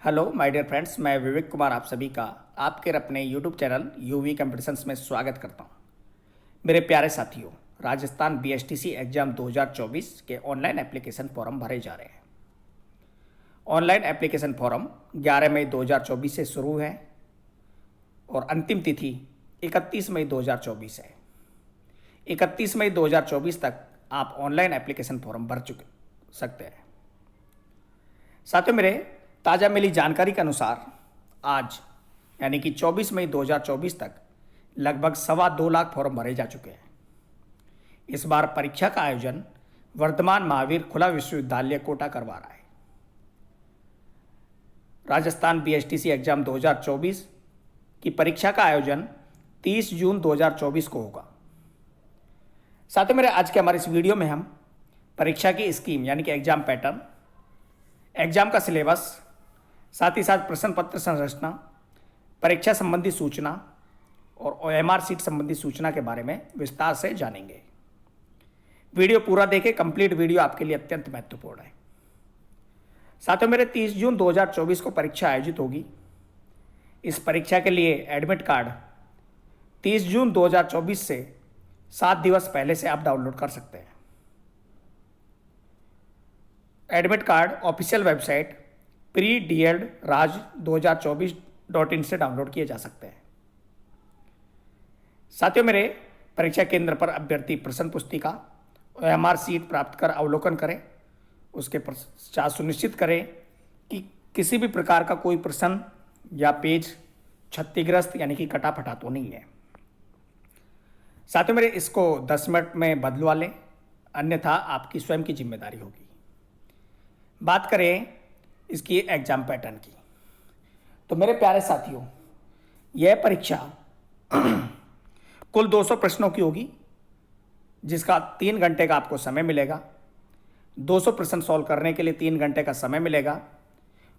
Hello my dear friends, मैं विवेक कुमार आप सभी का आपके अपने यूट्यूब चैनल यूवी कंपटीशंस में स्वागत करता हूं। मेरे प्यारे साथियों, राजस्थान बीएसटीसी एग्जाम 2024 के ऑनलाइन एप्लीकेशन फॉर्म भरे जा रहे हैं। ऑनलाइन एप्लीकेशन फॉर्म 11 मई 2024 से शुरू है और अंतिम तिथि 31 मई 2024 है। 31 मई 2024 तक आप ऑनलाइन एप्लीकेशन फॉर्म भर सकते हैं। साथियों, मेरे ताज़ा मिली जानकारी के अनुसार आज यानी कि 24 मई 2024 तक लगभग 2.25 लाख फॉर्म भरे जा चुके हैं। इस बार परीक्षा का आयोजन वर्धमान महावीर खुला विश्वविद्यालय कोटा करवा रहा है। राजस्थान बीएसटीसी एग्जाम 2024 की परीक्षा का आयोजन 30 जून 2024 को होगा। साथियों, मेरे आज के हमारे इस वीडियो में हम परीक्षा की स्कीम यानी कि एग्जाम पैटर्न, एग्जाम का सिलेबस, साथ ही साथ प्रश्न पत्र संरचना, परीक्षा संबंधी सूचना और ओएमआर सीट संबंधी सूचना के बारे में विस्तार से जानेंगे। वीडियो पूरा देखें, कंप्लीट वीडियो आपके लिए अत्यंत महत्वपूर्ण है। साथियों, मेरे 30 जून 2024 को परीक्षा आयोजित होगी। इस परीक्षा के लिए एडमिट कार्ड 30 जून 2024 से 7 दिवस पहले से आप डाउनलोड कर सकते हैं। Admit card official website pre-DELD-raj2024.in से डाउनलोड किए जा सकते हैं। साथियों, मेरे परीक्षा केंद्र पर अभ्यर्थी प्रश्न पुस्तिका ओएमआर सीट प्राप्त कर अवलोकन करें। उसके पश्चात सुनिश्चित करें कि किसी भी प्रकार का कोई प्रश्न या पेज क्षतिग्रस्त यानी कि कटा फटा तो नहीं है। साथियों, मेरे इसको 10 मिनट में बदलवा लें, अन्यथा आपकी स्वयं की जिम्मेदारी होगी। बात करें इसकी एग्जाम पैटर्न की, तो मेरे प्यारे साथियों, यह परीक्षा कुल 200 प्रश्नों की होगी, जिसका 3 घंटे का आपको समय मिलेगा। 200 प्रश्न सॉल्व करने के लिए 3 घंटे का समय मिलेगा।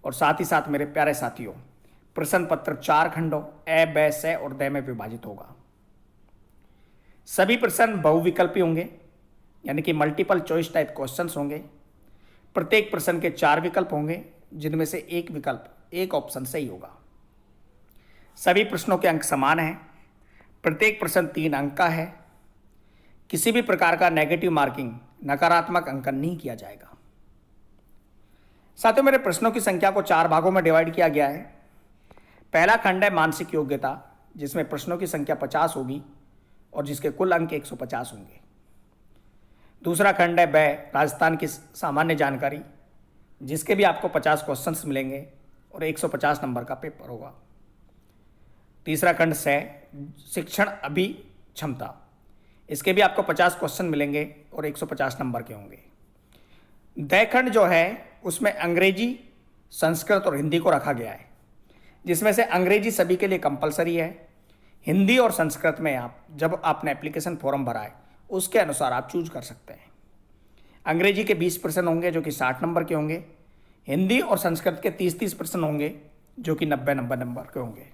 और साथ ही साथ मेरे प्यारे साथियों, प्रश्न पत्र 4 खंडों ए, ब, स और द में विभाजित होगा। सभी प्रश्न बहुविकल्पी होंगे यानी कि मल्टीपल चॉइस टाइप क्वेश्चंस होंगे। प्रत्येक प्रश्न के 4 विकल्प होंगे, जिनमें से एक विकल्प, एक ऑप्शन सही होगा। सभी प्रश्नों के अंक समान हैं। प्रत्येक प्रश्न 3 अंक का है। किसी भी प्रकार का नेगेटिव मार्किंग, नकारात्मक अंकन नहीं किया जाएगा। साथियों, मेरे प्रश्नों की संख्या को 4 भागों में डिवाइड किया गया है। पहला खंड है मानसिक योग्यता, जिसमें प्रश्नों की संख्या 50 होगी और जिसके कुल अंक 150 होंगे। दूसरा खंड है ब, राजस्थान की सामान्य जानकारी, जिसके भी आपको 50 क्वेश्चंस मिलेंगे और 150 नंबर का पेपर होगा। तीसरा खंड से शिक्षण अभिक्षमता, इसके भी आपको 50 क्वेश्चन मिलेंगे और 150 नंबर के होंगे। द खंड जो है उसमें अंग्रेजी, संस्कृत और हिंदी को रखा गया है, जिसमें से अंग्रेजी सभी के लिए कंपलसरी है। हिंदी और संस्कृत में आप जब आपने एप्लीकेशन फॉर्म भरा है उसके अनुसार आप चूज कर सकते हैं। अंग्रेजी के 20 प्रश्न होंगे जो कि 60 नंबर के होंगे। हिंदी और संस्कृत के 30-30 प्रश्न होंगे जो कि 90-90 नंबर के होंगे।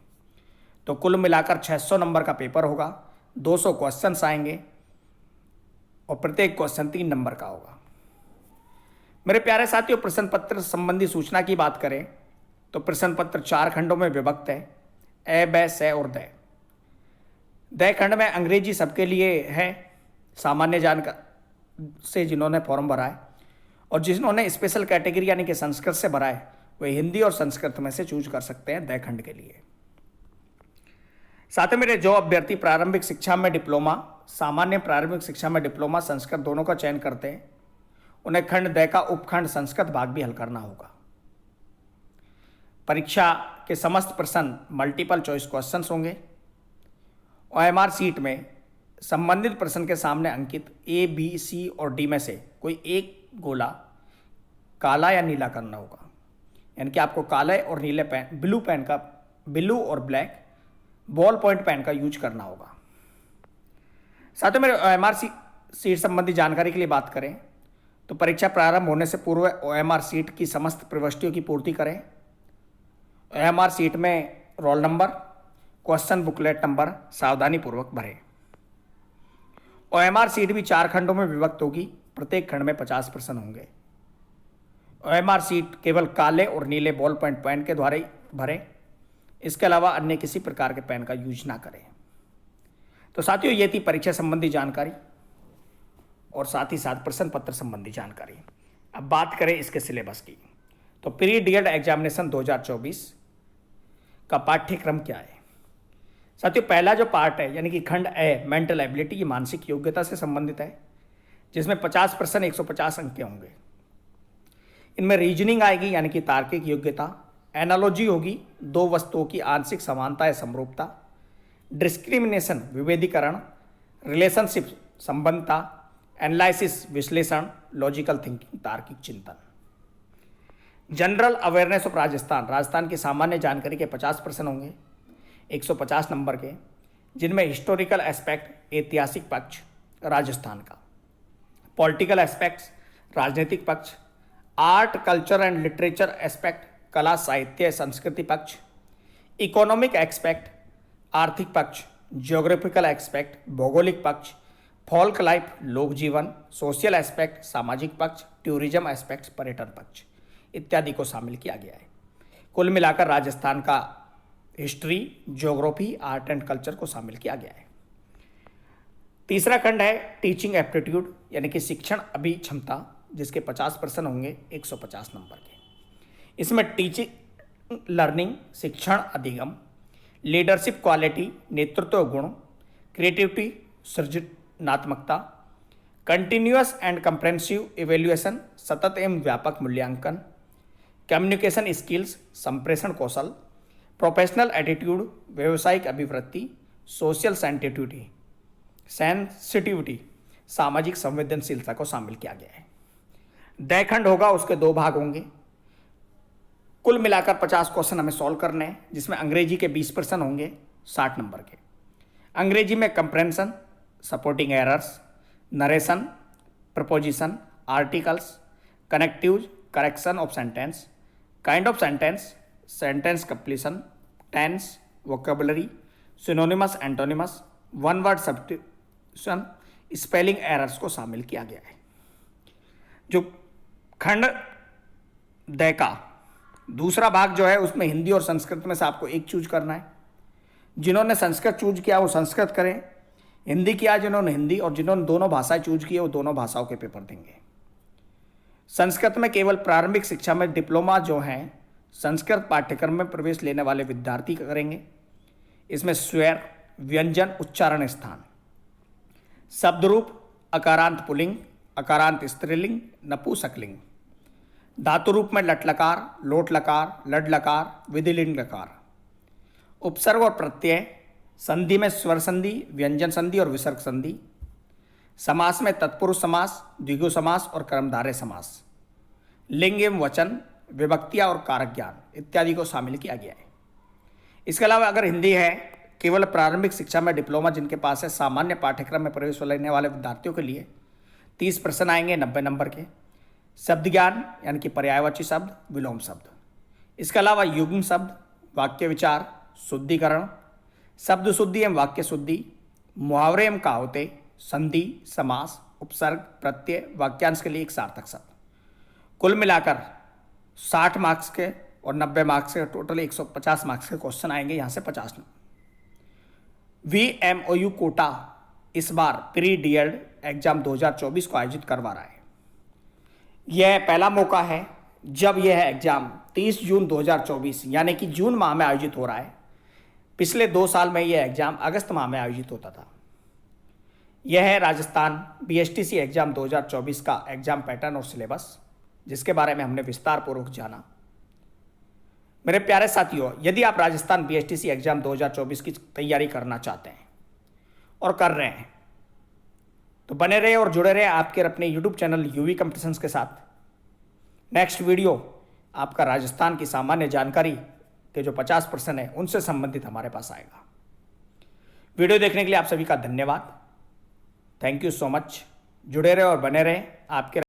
तो कुल मिलाकर 600 नंबर का पेपर होगा। 200 क्वेश्चंस आएंगे और प्रत्येक क्वेश्चन 3 नंबर का होगा। मेरे प्यारे साथियों, प्रश्न पत्र संबंधी सूचना की बात करें तो प्रश्न पत्र 4 खंडों में विभक्त है, ए, ब, स और द। द खंड में अंग्रेजी सबके लिए है, सामान्य जानकारी से जिन्होंने फॉर्म भरा है, और जिन्होंने स्पेशल कैटेगरी यानी कि संस्कृत से भरा है वे हिंदी और संस्कृत में से चूज कर सकते हैं द खंड के लिए। साथ ही मेरे जो अभ्यर्थी प्रारंभिक शिक्षा में डिप्लोमा, सामान्य प्रारंभिक शिक्षा में डिप्लोमा, संस्कृत दोनों का चयन करते हैं, उन्हें खंड द का उपखंड संस्कृत भाग भी हल करना होगा। परीक्षा के समस्त प्रश्न मल्टीपल चॉइस क्वेश्चंस होंगे। ओएमआर सीट में संबंधित प्रश्न के सामने अंकित ए, बी, सी और डी में से कोई एक गोला काला या नीला करना होगा, यानी कि आपको काले और नीले पेन, ब्लू और ब्लैक बॉल पॉइंट पेन का यूज करना होगा। साथ ही मेरे ओएमआर सीट संबंधी जानकारी के लिए बात करें तो परीक्षा प्रारंभ होने से पूर्व ओएमआर सीट की समस्त प्रविष्टियों की पूर्ति करें। ओएमआर सीट में roll number, question booklet number सावधानी पूर्वक भरें। ओएमआर सीट भी 4 खंडों में विभक्त होगी। प्रत्येक खंड में 50 प्रश्न होंगे। OMR सीट केवल काले और नीले बॉल पॉइंट पेन के द्वारा ही भरें। इसके अलावा अन्य किसी प्रकार के पेन का यूज ना करें। तो साथियों, ये थी परीक्षा संबंधी जानकारी और साथ ही साथ प्रश्न पत्र संबंधी जानकारी। अब बात करें इसके सिलेबस की। तो प्री डीएड एग्जामिनेशन 2024 का पाठ्यक्रम क्या है। साथियों, पहला जो पार्ट है यानी कि खंड ए मेंटल एबिलिटी, ये मानसिक योग्यता से संबंधित है, जिसमें 50 प्रश्न 150 अंक के होंगे। इनमें रीजनिंग आएगी यानी कि तार्किक योग्यता, एनालॉजी होगी, दो वस्तुओं की आंशिक समानता या समरूपता, डिस्क्रिमिनेशन विभेदीकरण, रिलेशनशिप संबंधता, एनालिसिस विश्लेषण, लॉजिकल थिंकिंग तार्किक चिंतन। जनरल अवेयरनेस ऑफ राजस्थान की सामान्य जानकारी के 50 प्रश्न होंगे 150 नंबर के, जिनमें हिस्टोरिकल एस्पेक्ट ऐतिहासिक पक्ष राजस्थान का, पॉलिटिकल एस्पेक्ट्स राजनीतिक पक्ष, art culture and literature aspect कला साहित्य संस्कृति पक्ष, इकोनॉमिक एस्पेक्ट आर्थिक पक्ष, ज्योग्राफिकल एस्पेक्ट भौगोलिक पक्ष, फोल्क लाइफ लोक जीवन, सोशल एस्पेक्ट सामाजिक पक्ष, टूरिज्म एस्पेक्ट पर्यटन पक्ष इत्यादि को शामिल किया गया है। कुल मिलाकर राजस्थान का history, geography, art and culture को शामिल किया गया है। तीसरा खंड है टीचिंग एप्टीट्यूड यानी कि शिक्षण अभिक्षमता, जिसके 50 प्रश्न होंगे 150 नंबर के। इसमें टीचिंग लर्निंग शिक्षण अधिगम, लीडरशिप क्वालिटी नेतृत्व गुण, क्रिएटिविटी सृजनात्मकता, कंटिन्यूअस एंड कंप्रेहेंसिव इवेल्युएशन सतत एवं व्यापक मूल्यांकन, कम्युनिकेशन स्किल्स संप्रेषण कौशल, प्रोफेशनल एटीट्यूड व्यावसायिक अभिवृत्ति, सोशल सेंसिटिविटी सामाजिक संवेदनशीलता को शामिल किया गया है। दय खंड होगा, उसके 2 भाग होंगे। कुल मिलाकर 50 क्वेश्चन हमें सॉल्व करने हैं, जिसमें अंग्रेजी के 20 प्रश्न होंगे 60 नंबर के। अंग्रेजी में comprehension, supporting errors, narration, preposition, articles, connectives, correction of sentence, kind of sentence, sentence completion, tense, vocabulary, synonymous antonymous, one word substitution, spelling errors को शामिल किया गया है। जो खंड द का दूसरा भाग जो है, उसमें हिंदी और संस्कृत में से आपको एक चूज करना है। जिन्होंने संस्कृत चूज किया वो संस्कृत करें, हिंदी किया जिन्होंने हिंदी, और जिन्होंने दोनों भाषाएं चूज की वो दोनों भाषाओं के पेपर देंगे। संस्कृत में केवल प्रारंभिक शिक्षा में डिप्लोमा जो हैं संस्कृत पाठ्यक्रम में प्रवेश लेने वाले विद्यार्थी करेंगे। इसमें स्वर, व्यंजन, उच्चारण स्थान, शब्दरूप, अकारांत पुल्लिंग, अकारांत स्त्रीलिंग, नपुंसकलिंग, धातु रूप में लट लकार, लोट लकार, लड लकार, विधिलिंग लकार, उपसर्ग और प्रत्यय, संधि में स्वर संधि, व्यंजन संधि और विसर्ग संधि, समास में तत्पुरुष समास, द्विगु समास और कर्मधारय समास, लिंग एवं वचन, विभक्तियां और कारक ज्ञान इत्यादि को शामिल किया गया है। इसके अलावा अगर हिंदी है, केवल प्रारंभिक शिक्षा में डिप्लोमा जिनके पास है, सामान्य पाठ्यक्रम में प्रवेश लेने वाले विद्यार्थियों के लिए 30 प्रश्न आएंगे 90 नंबर के। शब्द ज्ञान यानी कि पर्यायवाची शब्द, विलोम शब्द। इसके अलावा युग्म शब्द, वाक्य विचार, शुद्धिकरण, शब्द शुद्धि एवं वाक्य शुद्धि, मुहावरे एवं कहावतें, संधि, समास, उपसर्ग, प्रत्यय, वाक्यांश के लिए एक सार्थक शब्द। कुल मिलाकर 60 मार्क्स के और 90 मार्क्स के टोटल 150 मार्क्स के क्वेश्चन आएंगे। यहाँ से 50 VMOU कोटा इस बार प्री डीएड एग्जाम 2024 को आयोजित करवा रहा है। यह पहला मौका है जब यह एग्जाम 30 जून 2024 यानी कि जून माह में आयोजित हो रहा है। पिछले 2 साल में यह एग्जाम अगस्त माह में आयोजित होता था। यह है राजस्थान BSTC एग्जाम 2024 का एग्जाम पैटर्न और सिलेबस, जिसके बारे में हमने विस्तार पूर्वक जाना। मेरे प्यारे साथियों, यदि आप राजस्थान BSTC एग्जाम 2024 की तैयारी करना चाहते हैं और कर रहे हैं तो बने रहे और जुड़े रहे आपके अपने YouTube चैनल UV कॉम्पिटिशन्स के साथ। नेक्स्ट वीडियो आपका राजस्थान की सामान्य जानकारी के जो 50 प्रश्न है उनसे संबंधित हमारे पास आएगा। वीडियो देखने के लिए आप सभी का धन्यवाद। Thank you so much. जुड़े रहे और बने रहे आपके